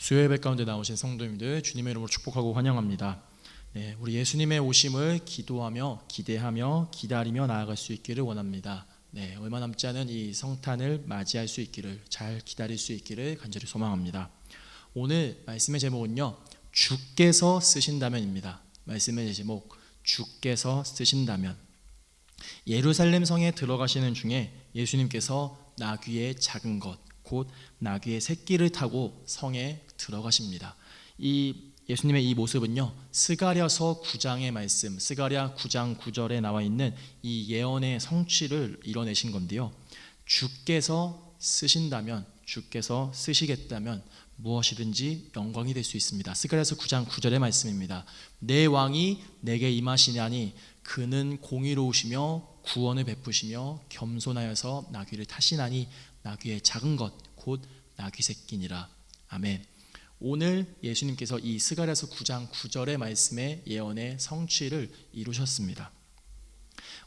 수요 예배 가운데 나오신 성도님들 주님의 이름으로 축복하고 환영합니다. 우리 예수님의 오심을 기도하며 기대하며 기다리며 나아갈 수 있기를 원합니다. 얼마 남지 않은 이 성탄을 맞이할 수 있기를, 잘 기다릴 수 있기를 간절히 소망합니다. 오늘 말씀의 제목은요, 주께서 쓰신다면입니다. 말씀의 제목, 주께서 쓰신다면. 예루살렘 성에 들어가시는 중에 예수님께서 나귀의 작은 것, 곧 나귀의 새끼를 타고 성에 들어가십니다. 이 예수님의 이 모습은요, 스가랴서 9장의 말씀, 스가랴 9장 9절에 나와 있는 이 예언의 성취를 이뤄내신 건데요, 주께서 쓰신다면, 주께서 쓰시겠다면 무엇이든지 영광이 될 수 있습니다. 스가랴서 9장 9절의 말씀입니다. 내 왕이 내게 임하시냐니 그는 공의로우시며 구원을 베푸시며 겸손하여서 나귀를 타시나니 나귀의 작은 것 곧 나귀 새끼니라. 아멘. 오늘 예수님께서 이 스가랴서 9장 9절의 말씀의 예언의 성취를 이루셨습니다.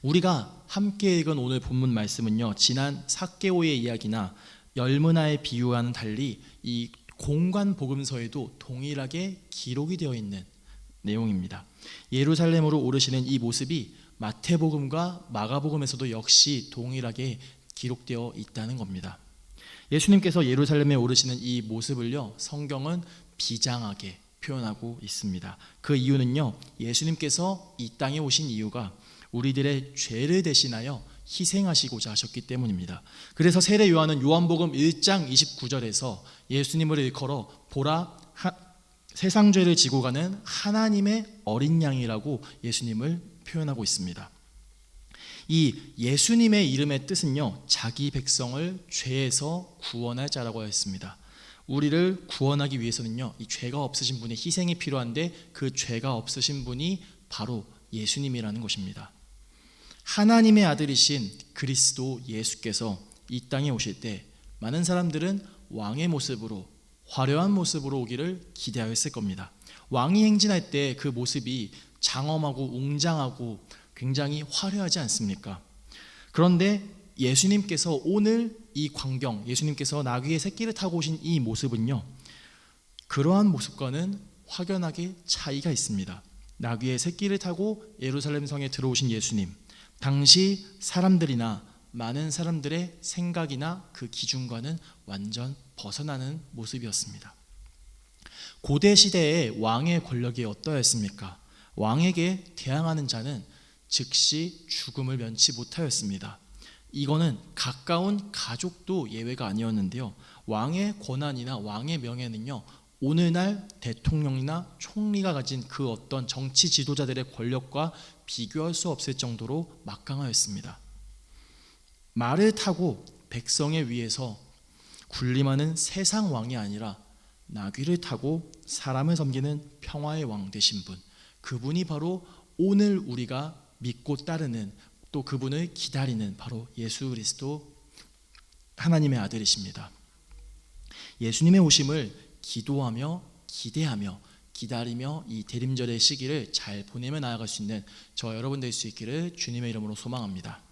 우리가 함께 읽은 오늘 본문 말씀은요, 지난 삭개오의 이야기나 열문화의 비유와는 달리 이 공관 복음서에도 동일하게 기록이 되어 있는 내용입니다. 예루살렘으로 오르시는 이 모습이 마태복음과 마가복음에서도 역시 동일하게 기록되어 있다는 겁니다. 예수님께서 예루살렘에 오르시는 이 모습을요, 성경은 비장하게 표현하고 있습니다. 그 이유는요, 예수님께서 이 땅에 오신 이유가 우리들의 죄를 대신하여 희생하시고자 하셨기 때문입니다. 그래서 세례 요한은 요한복음 1장 29절에서 예수님을 일컬어 보라 세상 죄를 지고 가는 하나님의 어린 양이라고 예수님을 표현하고 있습니다. 이 예수님의 이름의 뜻은요, 자기 백성을 죄에서 구원할 자라고 하였습니다. 우리를 구원하기 위해서는요, 이 죄가 없으신 분의 희생이 필요한데 그 죄가 없으신 분이 바로 예수님이라는 것입니다. 하나님의 아들이신 그리스도 예수께서 이 땅에 오실 때 많은 사람들은 왕의 모습으로, 화려한 모습으로 오기를 기대하였을 겁니다. 왕이 행진할 때 그 모습이 장엄하고 웅장하고 굉장히 화려하지 않습니까? 그런데 예수님께서 오늘 이 광경, 예수님께서 나귀의 새끼를 타고 오신 이 모습은요, 그러한 모습과는 확연하게 차이가 있습니다. 나귀의 새끼를 타고 예루살렘 성에 들어오신 예수님, 당시 사람들이나 많은 사람들의 생각이나 그 기준과는 완전 벗어나는 모습이었습니다. 고대 시대의 왕의 권력이 어떠했습니까? 왕에게 대항하는 자는 즉시 죽음을 면치 못하였습니다. 이거는 가까운 가족도 예외가 아니었는데요, 왕의 권한이나 왕의 명예는요, 오늘날 대통령이나 총리가 가진 그 어떤 정치 지도자들의 권력과 비교할 수 없을 정도로 막강하였습니다. 말을 타고 백성의 위에서 군림하는 세상 왕이 아니라 나귀를 타고 사람을 섬기는 평화의 왕 되신 분, 그분이 바로 오늘 우리가 믿고 따르는, 또 그분을 기다리는 바로 예수 그리스도 하나님의 아들이십니다. 예수님의 오심을 기도하며 기대하며 기다리며 이 대림절의 시기를 잘 보내며 나아갈 수 있는 저 여러분 될 수 있기를 주님의 이름으로 소망합니다.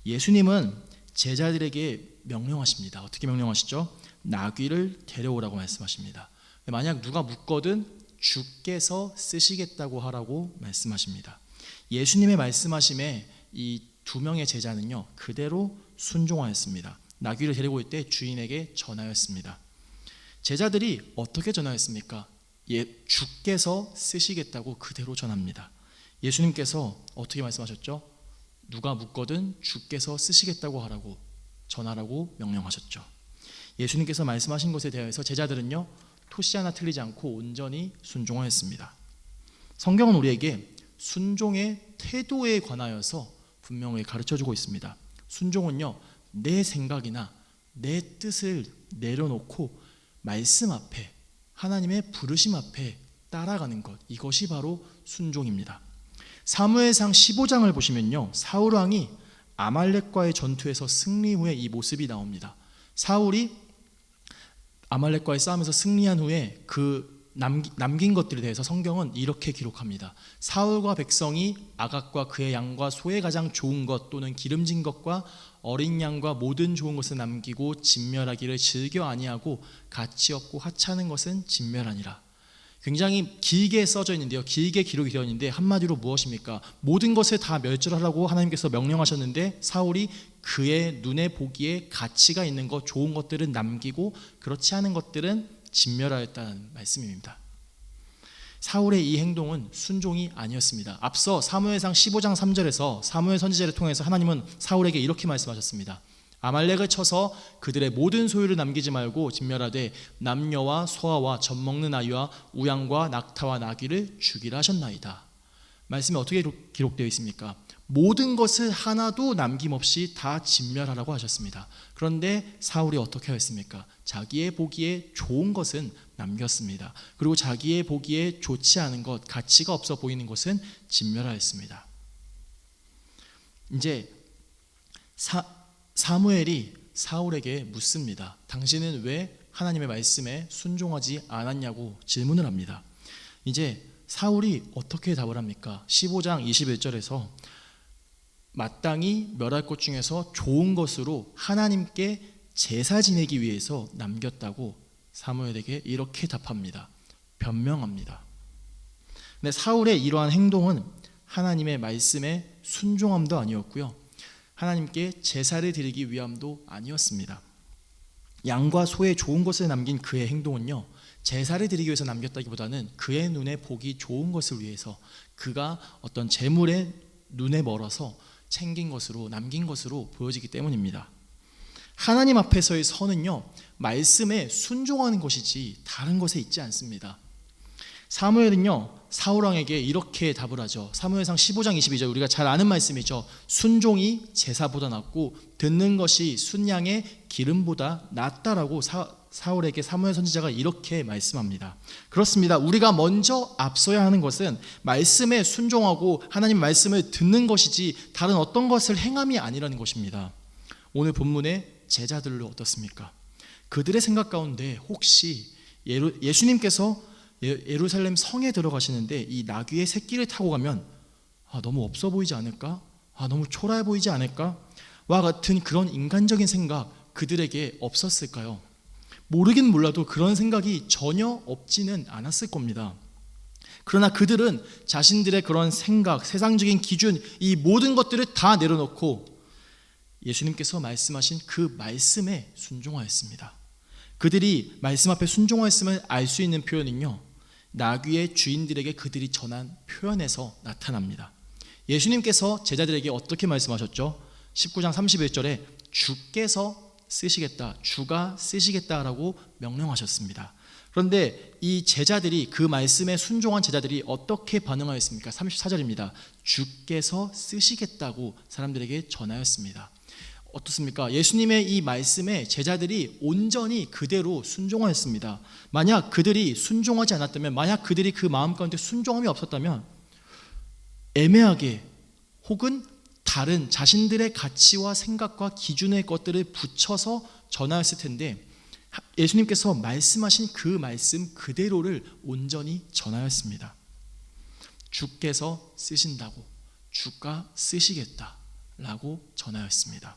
예수님은 제자들에게 명령하십니다. 어떻게 명령하시죠? 나귀를 데려오라고 말씀하십니다. 만약 누가 묻거든 주께서 쓰시겠다고 하라고 말씀하십니다. 예수님의 말씀하심에 이 두 명의 제자는요, 그대로 순종하였습니다. 나귀를 데리고 올 때 주인에게 전하였습니다. 제자들이 어떻게 전하였습니까? 주께서 쓰시겠다고 그대로 전합니다. 예수님께서 어떻게 말씀하셨죠? 누가 묻거든 주께서 쓰시겠다고 하라고 전하라고 명령하셨죠. 예수님께서 말씀하신 것에 대해서 제자들은요, 토시 하나 틀리지 않고 온전히 순종하였습니다. 성경은 우리에게 순종의 태도에 관하여서 분명히 가르쳐주고 있습니다. 순종은요, 내 생각이나 내 뜻을 내려놓고 말씀 앞에, 하나님의 부르심 앞에 따라가는 것, 이것이 바로 순종입니다. 사무엘상 15장을 보시면요, 사울 왕이 아말렉과의 전투에서 승리 후에 이 모습이 나옵니다. 사울이 아말렉과의 싸움에서 승리한 후에 그 남긴 것들에 대해서 성경은 이렇게 기록합니다. 사울과 백성이 아각과 그의 양과 소의 가장 좋은 것 또는 기름진 것과 어린 양과 모든 좋은 것을 남기고 진멸하기를 즐겨 아니하고 가치 없고 하찮은 것은 진멸하니라. 굉장히 길게 써져 있는데요. 길게 기록이 되어 있는데 한마디로 무엇입니까? 모든 것을 다 멸절하라고 하나님께서 명령하셨는데 사울이 그의 눈에 보기에 가치가 있는 것, 좋은 것들은 남기고 그렇지 않은 것들은 진멸하였다는 말씀입니다. 사울의 이 행동은 순종이 아니었습니다. 앞서 사무엘상 15장 3절에서 사무엘 선지자를 통해서 하나님은 사울에게 이렇게 말씀하셨습니다. 아말렉을 쳐서 그들의 모든 소유를 남기지 말고 진멸하되 남녀와 소아와 젖먹는 아이와 우양과 낙타와 나귀를 죽이라 하셨나이다. 말씀이 어떻게 기록되어 있습니까? 모든 것을 하나도 남김없이 다 진멸하라고 하셨습니다. 그런데 사울이 어떻게 하였습니까? 자기의 보기에 좋은 것은 남겼습니다. 그리고 자기의 보기에 좋지 않은 것, 가치가 없어 보이는 것은 진멸하였습니다. 이제 사무엘이 사울에게 묻습니다. 당신은 왜 하나님의 말씀에 순종하지 않았냐고 질문을 합니다. 이제 사울이 어떻게 답을 합니까? 15장 21절에서 마땅히 멸할 것 중에서 좋은 것으로 하나님께 제사 지내기 위해서 남겼다고 사무엘에게 이렇게 답합니다. 변명합니다. 근데 사울의 이러한 행동은 하나님의 말씀에 순종함도 아니었고요, 하나님께 제사를 드리기 위함도 아니었습니다. 양과 소의 좋은 것을 남긴 그의 행동은요, 제사를 드리기 위해서 남겼다기보다는 그의 눈에 보기 좋은 것을 위해서, 그가 어떤 재물에 눈에 멀어서 챙긴 것으로, 남긴 것으로 보여지기 때문입니다. 하나님 앞에서의 선은요, 말씀에 순종하는 것이지 다른 것에 있지 않습니다. 사무엘은요, 사울왕에게 이렇게 답을 하죠. 사무엘상 15장 22절, 우리가 잘 아는 말씀이죠. 순종이 제사보다 낫고 듣는 것이 순양의 기름보다 낫다라고 사울에게 사무엘 선지자가 이렇게 말씀합니다. 그렇습니다. 우리가 먼저 앞서야 하는 것은 말씀에 순종하고 하나님 말씀을 듣는 것이지 다른 어떤 것을 행함이 아니라는 것입니다. 오늘 본문의 제자들로 어떻습니까? 그들의 생각 가운데 혹시 예수님께서 예루살렘 성에 들어가시는데 이 나귀의 새끼를 타고 가면 너무 없어 보이지 않을까? 너무 초라해 보이지 않을까? 와 같은 그런 인간적인 생각 그들에게 없었을까요? 모르긴 몰라도 그런 생각이 전혀 없지는 않았을 겁니다. 그러나 그들은 자신들의 그런 생각, 세상적인 기준, 이 모든 것들을 다 내려놓고 예수님께서 말씀하신 그 말씀에 순종하였습니다. 그들이 말씀 앞에 순종하였음을 알 수 있는 표현은요, 나귀의 주인들에게 그들이 전한 표현에서 나타납니다. 예수님께서 제자들에게 어떻게 말씀하셨죠? 19장 31절에 주께서 쓰시겠다, 주가 쓰시겠다라고 명령하셨습니다. 그런데 이 제자들이, 그 말씀에 순종한 제자들이 어떻게 반응하였습니까? 34절입니다. 주께서 쓰시겠다고 사람들에게 전하였습니다. 어떻습니까? 예수님의 이 말씀에 제자들이 온전히 그대로 순종하였습니다. 만약 그들이 순종하지 않았다면, 만약 그들이 그 마음 가운데 순종함이 없었다면 애매하게 혹은 다른 자신들의 가치와 생각과 기준의 것들을 붙여서 전하였을 텐데 예수님께서 말씀하신 그 말씀 그대로를 온전히 전하였습니다. 주께서 쓰신다고, 주가 쓰시겠다라고 전하였습니다.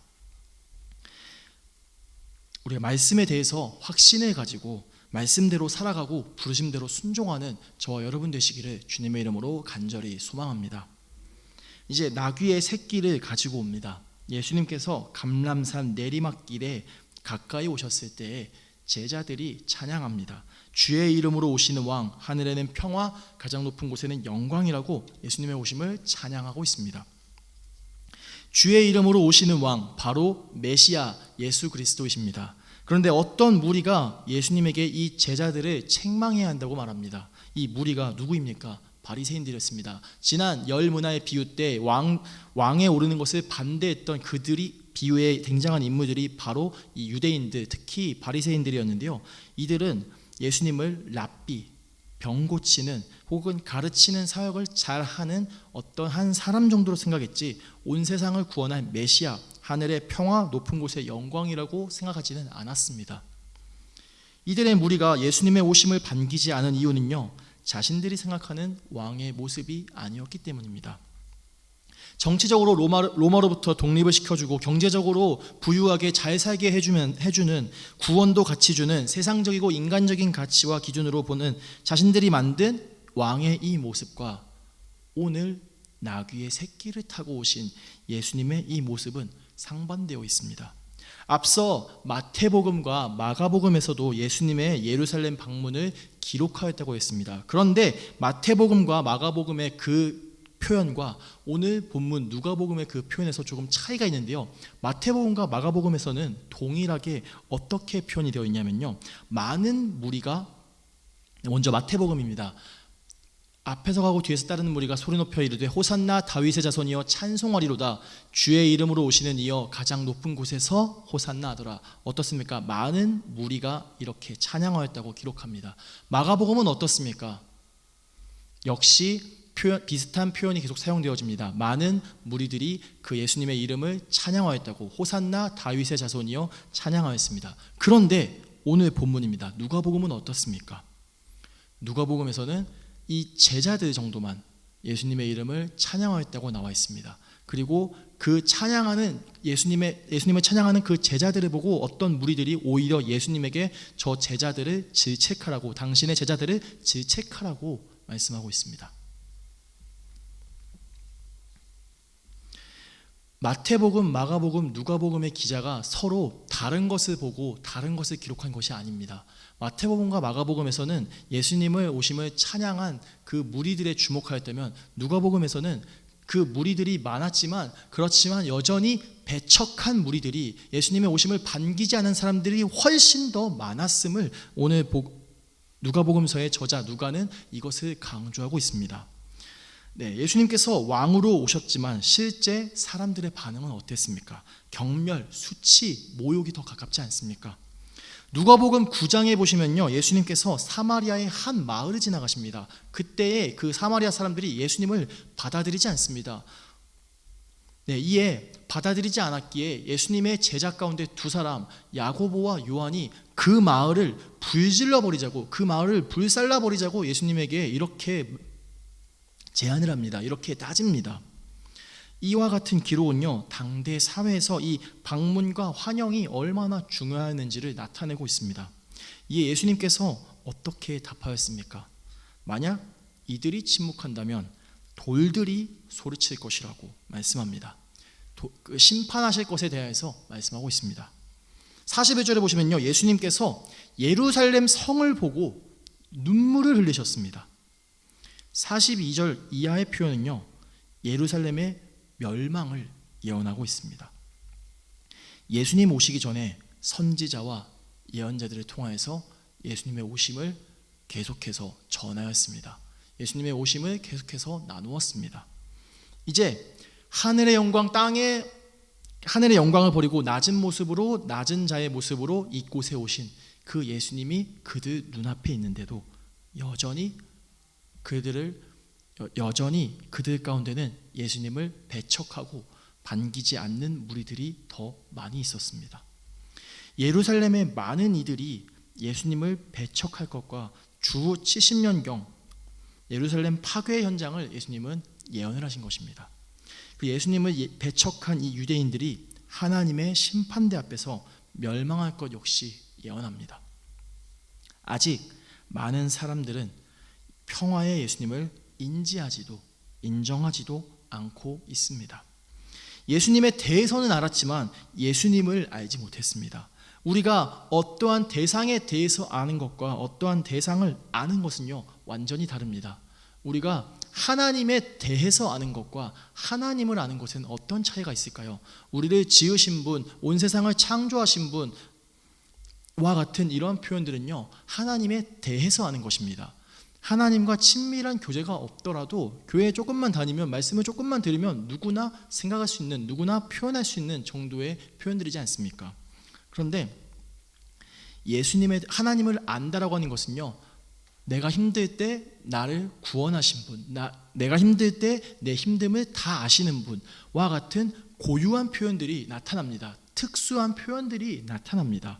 우리가 말씀에 대해서 확신을 가지고 말씀대로 살아가고 부르심대로 순종하는 저와 여러분 되시기를 주님의 이름으로 간절히 소망합니다. 이제 나귀의 새끼를 가지고 옵니다. 예수님께서 감람산 내리막길에 가까이 오셨을 때에 제자들이 찬양합니다. 주의 이름으로 오시는 왕, 하늘에는 평화, 가장 높은 곳에는 영광이라고 예수님의 오심을 찬양하고 있습니다. 주의 이름으로 오시는 왕, 바로 메시아 예수 그리스도이십니다. 그런데 어떤 무리가 예수님에게 이 제자들을 책망해야 한다고 말합니다. 이 무리가 누구입니까? 바리새인들이었습니다. 지난 열 문화의 비유 때 왕에 오르는 것을 반대했던 그들이, 비유에 등장한 인물들이 바로 이 유대인들, 특히 바리새인들이었는데요. 이들은 예수님을 랍비, 병 고치는 혹은 가르치는 사역을 잘하는 어떤 한 사람 정도로 생각했지 온 세상을 구원할 메시아, 하늘의 평화, 높은 곳의 영광이라고 생각하지는 않았습니다. 이들의 무리가 예수님의 오심을 반기지 않은 이유는요, 자신들이 생각하는 왕의 모습이 아니었기 때문입니다. 정치적으로 로마로부터 독립을 시켜주고 경제적으로 부유하게 잘 살게 해주는, 구원도 같이 주는 세상적이고 인간적인 가치와 기준으로 보는 자신들이 만든 왕의 이 모습과 오늘 나귀의 새끼를 타고 오신 예수님의 이 모습은 상반되어 있습니다. 앞서 마태복음과 마가복음에서도 예수님의 예루살렘 방문을 기록하였다고 했습니다. 그런데 마태복음과 마가복음의 그 표현과 오늘 본문 누가복음의 그 표현에서 조금 차이가 있는데요, 마태복음과 마가복음에서는 동일하게 어떻게 표현이 되어 있냐면요, 많은 무리가, 먼저 마태복음입니다. 앞에서 가고 뒤에서 따르는 무리가 소리 높여 이르되 호산나 다윗의 자손이여 찬송하리로다, 주의 이름으로 오시는 이여 가장 높은 곳에서 호산나 하더라. 어떻습니까? 많은 무리가 이렇게 찬양하였다고 기록합니다. 마가복음은 어떻습니까? 역시 비슷한 표현이 계속 사용되어집니다. 많은 무리들이 그 예수님의 이름을 찬양하였다고, 호산나 다윗의 자손이여 찬양하였습니다. 그런데 오늘 본문입니다. 누가복음은 어떻습니까? 누가복음에서는 이 제자들 정도만 예수님의 이름을 찬양하였다고 나와 있습니다. 그리고 그 찬양하는 예수님을 찬양하는 그 제자들을 보고 어떤 무리들이 오히려 예수님에게 저 제자들을 질책하라고, 당신의 제자들을 질책하라고 말씀하고 있습니다. 마태복음, 마가복음, 누가복음의 기자가 서로 다른 것을 보고 다른 것을 기록한 것이 아닙니다. 마태복음과 마가복음에서는 예수님의 오심을 찬양한 그 무리들에 주목하였다면, 누가복음에서는 그 무리들이 많았지만 그렇지만 여전히 배척한 무리들이, 예수님의 오심을 반기지 않은 사람들이 훨씬 더 많았음을 오늘 누가복음서의 저자 누가는 이것을 강조하고 있습니다. 네, 예수님께서 왕으로 오셨지만 실제 사람들의 반응은 어땠습니까? 경멸, 수치, 모욕이 더 가깝지 않습니까? 누가복음 9장에 보시면요, 예수님께서 사마리아의 한 마을을 지나가십니다. 그때에 그 사마리아 사람들이 예수님을 받아들이지 않습니다. 네, 이에 받아들이지 않았기에 예수님의 제자 가운데 두 사람, 야고보와 요한이 그 마을을 불질러 버리자고, 그 마을을 불살라 버리자고 예수님에게 이렇게 제안을 합니다. 이렇게 따집니다. 이와 같은 기록은요, 당대 사회에서 이 방문과 환영이 얼마나 중요했는지를 나타내고 있습니다. 이에 예수님께서 어떻게 답하였습니까? 만약 이들이 침묵한다면 돌들이 소리칠 것이라고 말씀합니다. 심판하실 것에 대해서 말씀하고 있습니다. 41절에 보시면요, 예수님께서 예루살렘 성을 보고 눈물을 흘리셨습니다. 42절 이하의 표현은요, 예루살렘의 멸망을 예언하고 있습니다. 예수님 오시기 전에 선지자와 예언자들을 통하여서 예수님의 오심을 계속해서 전하였습니다. 예수님의 오심을 계속해서 나누었습니다. 이제 하늘의 영광, 하늘의 영광을 버리고 낮은 모습으로, 낮은 자의 모습으로 이곳에 오신 그 예수님이 그들 눈앞에 있는데도 여전히 그들 가운데는 예수님을 배척하고 반기지 않는 무리들이 더 많이 있었습니다. 예루살렘의 많은 이들이 예수님을 배척할 것과 주 70년경 예루살렘 파괴 현장을 예수님은 예언을 하신 것입니다. 그 예수님을 배척한 이 유대인들이 하나님의 심판대 앞에서 멸망할 것 역시 예언합니다. 아직 많은 사람들은 평화의 예수님을 인정하지도 않고 있습니다. 예수님에 대해서는 알았지만 예수님을 알지 못했습니다. 우리가 어떠한 대상에 대해서 아는 것과 어떠한 대상을 아는 것은요, 완전히 다릅니다. 우리가 하나님에 대해서 아는 것과 하나님을 아는 것은 어떤 차이가 있을까요? 우리를 지으신 분, 온 세상을 창조하신 분과 같은 이러한 표현들은요, 하나님에 대해서 아는 것입니다. 하나님과 친밀한 교제가 없더라도 교회에 조금만 다니면, 말씀을 조금만 들으면 누구나 생각할 수 있는, 누구나 표현할 수 있는 정도의 표현들이지 않습니까? 그런데 하나님을 안다라고 하는 것은요, 내가 힘들 때 나를 구원하신 분, 내가 힘들 때 내 힘듦을 다 아시는 분과 같은 고유한 표현들이 나타납니다. 특수한 표현들이 나타납니다.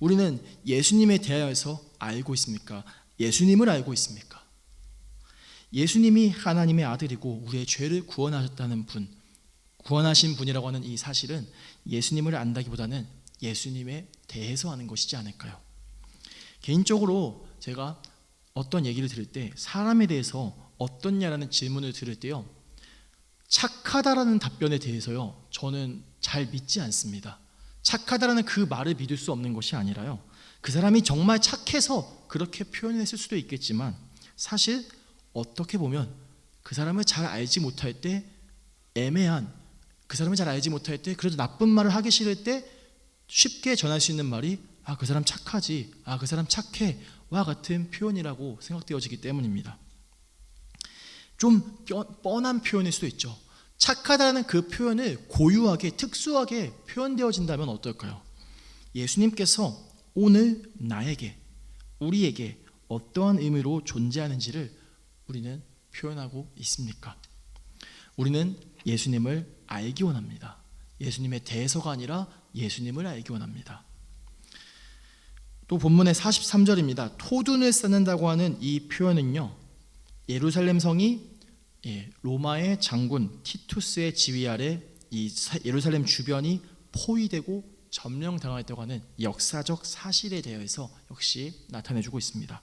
우리는 예수님에 대하여서 알고 있습니까? 예수님을 알고 있습니까? 예수님이 하나님의 아들이고 우리의 죄를 구원하셨다는 분, 구원하신 분이라고 하는 이 사실은 예수님을 안다기보다는 예수님에 대해서 아는 것이지 않을까요? 개인적으로 제가 어떤 얘기를 들을 때, 사람에 대해서 어떻냐라는 질문을 들을 때요, 착하다라는 답변에 대해서요, 저는 잘 믿지 않습니다. 착하다라는 그 말을 믿을 수 없는 것이 아니라요, 그 사람이 정말 착해서 그렇게 표현했을 수도 있겠지만, 사실 어떻게 보면 그 사람을 잘 알지 못할 때, 그 사람을 잘 알지 못할 때, 그래도 나쁜 말을 하기 싫을 때 쉽게 전할 수 있는 말이 그 사람 착하지, 그 사람 착해 와 같은 표현이라고 생각되어지기 때문입니다. 좀 뻔한 표현일 수도 있죠. 착하다는 그 표현을 고유하게, 특수하게 표현되어진다면 어떨까요? 예수님께서 오늘 나에게, 우리에게 어떠한 의미로 존재하는지를 우리는 표현하고 있습니까? 우리는 예수님을 알기 원합니다. 예수님에 대해서가 아니라 예수님을 알기 원합니다. 또 본문의 43절입니다. 토둔을 쌓는다고 하는 이 표현은요, 예루살렘 성이 로마의 장군 티투스의 지휘 아래 이 예루살렘 주변이 포위되고 점령당했다고 하는 역사적 사실에 대해서 역시 나타내주고 있습니다.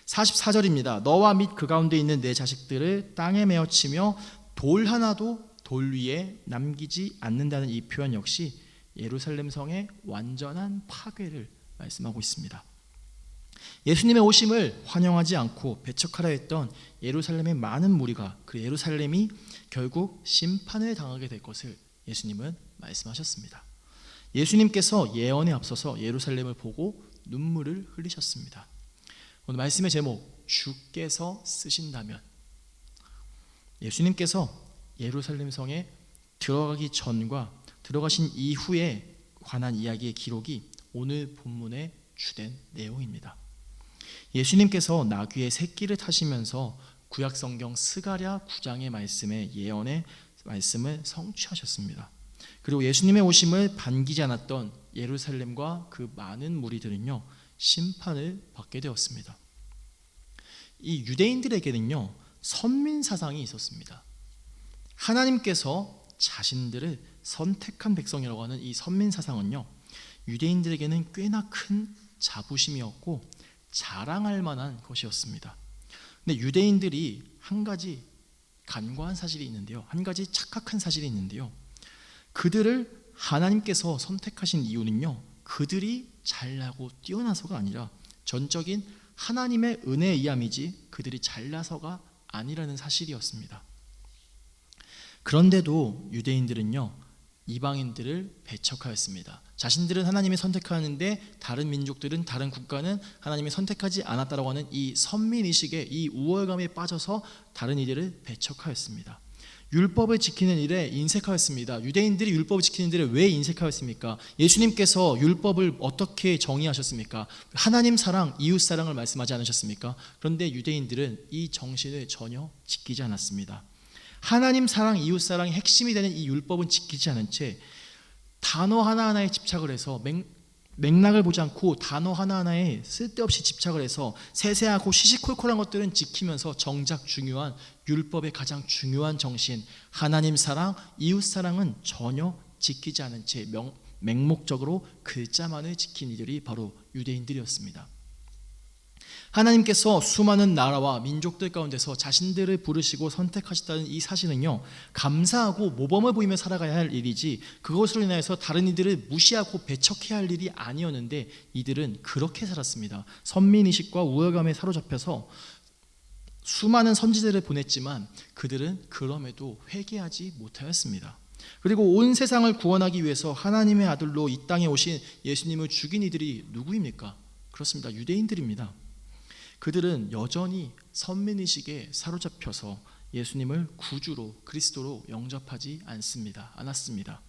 44절입니다. 너와 및 그 가운데 있는 내 자식들을 땅에 메어치며 돌 하나도 돌 위에 남기지 않는다는 이 표현 역시 예루살렘 성의 완전한 파괴를 말씀하고 있습니다. 예수님의 오심을 환영하지 않고 배척하려 했던 예루살렘의 많은 무리가, 그 예루살렘이 결국 심판을 당하게 될 것을 예수님은 말씀하셨습니다. 예수님께서 예언에 앞서서 예루살렘을 보고 눈물을 흘리셨습니다. 오늘 말씀의 제목, 주께서 쓰신다면, 예수님께서 예루살렘 성에 들어가기 전과 들어가신 이후에 관한 이야기의 기록이 오늘 본문의 주된 내용입니다. 예수님께서 나귀의 새끼를 타시면서 구약성경 스가랴 9장의 말씀의 예언의 말씀을 성취하셨습니다. 그리고 예수님의 오심을 반기지 않았던 예루살렘과 그 많은 무리들은요, 심판을 받게 되었습니다. 이 유대인들에게는요, 선민 사상이 있었습니다. 하나님께서 자신들을 선택한 백성이라고 하는 이 선민 사상은요, 유대인들에게는 꽤나 큰 자부심이었고 자랑할 만한 것이었습니다. 근데 유대인들이 한 가지 간과한 사실이 있는데요, 한 가지 착각한 사실이 있는데요, 그들을 하나님께서 선택하신 이유는요, 그들이 잘나고 뛰어나서가 아니라 전적인 하나님의 은혜에 의함이지 그들이 잘나서가 아니라는 사실이었습니다. 그런데도 유대인들은요, 이방인들을 배척하였습니다. 자신들은 하나님이 선택하는데 다른 민족들은, 다른 국가는 하나님이 선택하지 않았다라고 하는 이 선민의식에, 이 우월감에 빠져서 다른 이들을 배척하였습니다. 율법을 지키는 일에 인색하였습니다. 유대인들이 율법을 지키는 일에 왜 인색하였습니까? 예수님께서 율법을 어떻게 정의하셨습니까? 하나님 사랑, 이웃 사랑을 말씀하지 않으셨습니까? 그런데 유대인들은 이 정신을 전혀 지키지 않았습니다. 하나님 사랑, 이웃 사랑의 핵심이 되는 이 율법은 지키지 않은 채 단어 하나하나에 집착을 해서 맥락을 보지 않고 단어 하나하나에 쓸데없이 집착을 해서 세세하고 시시콜콜한 것들은 지키면서 정작 중요한 율법의 가장 중요한 정신, 하나님 사랑, 이웃 사랑은 전혀 지키지 않은 채 맹목적으로 글자만을 지킨 이들이 바로 유대인들이었습니다. 하나님께서 수많은 나라와 민족들 가운데서 자신들을 부르시고 선택하셨다는 이 사실은요, 감사하고 모범을 보이며 살아가야 할 일이지 그것으로 인해서 다른 이들을 무시하고 배척해야 할 일이 아니었는데 이들은 그렇게 살았습니다. 선민의식과 우월감에 사로잡혀서 수많은 선지자를 보냈지만 그들은 그럼에도 회개하지 못하였습니다. 그리고 온 세상을 구원하기 위해서 하나님의 아들로 이 땅에 오신 예수님을 죽인 이들이 누구입니까? 그렇습니다. 유대인들입니다. 그들은 여전히 선민의식에 사로잡혀서 예수님을 구주로, 그리스도로 영접하지 않았습니다.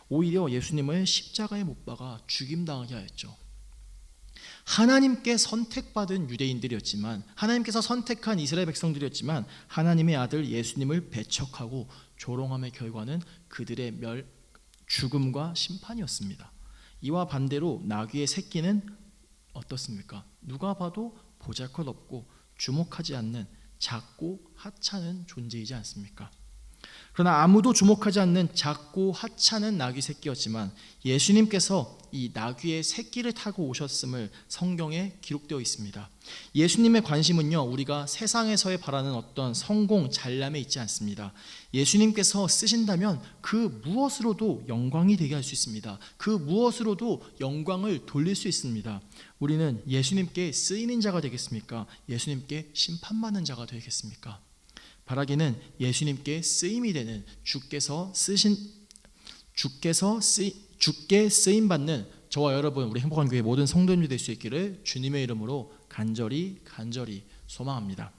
오히려 예수님을 십자가에 못 박아 죽임당하게 하였죠. 하나님께 선택받은 유대인들이었지만, 하나님께서 선택한 이스라엘 백성들이었지만 하나님의 아들 예수님을 배척하고 조롱함의 결과는 그들의 죽음과 심판이었습니다. 이와 반대로 나귀의 새끼는 어떻습니까? 누가 봐도 보잘것없고 주목하지 않는 작고 하찮은 존재이지 않습니까? 그러나 아무도 주목하지 않는 작고 하찮은 나귀 새끼였지만 예수님께서 이 나귀의 새끼를 타고 오셨음을 성경에 기록되어 있습니다. 예수님의 관심은요, 우리가 세상에서의 바라는 어떤 성공, 잘남에 있지 않습니다. 예수님께서 쓰신다면 그 무엇으로도 영광이 되게 할 수 있습니다. 그 무엇으로도 영광을 돌릴 수 있습니다. 우리는 예수님께 쓰이는 자가 되겠습니까? 예수님께 심판받는 자가 되겠습니까? 바라기는 예수님께 쓰임이 되는 주께 쓰임 받는 저와 여러분, 우리 행복한 교회 모든 성도님이 될 수 있기를 주님의 이름으로 간절히 소망합니다.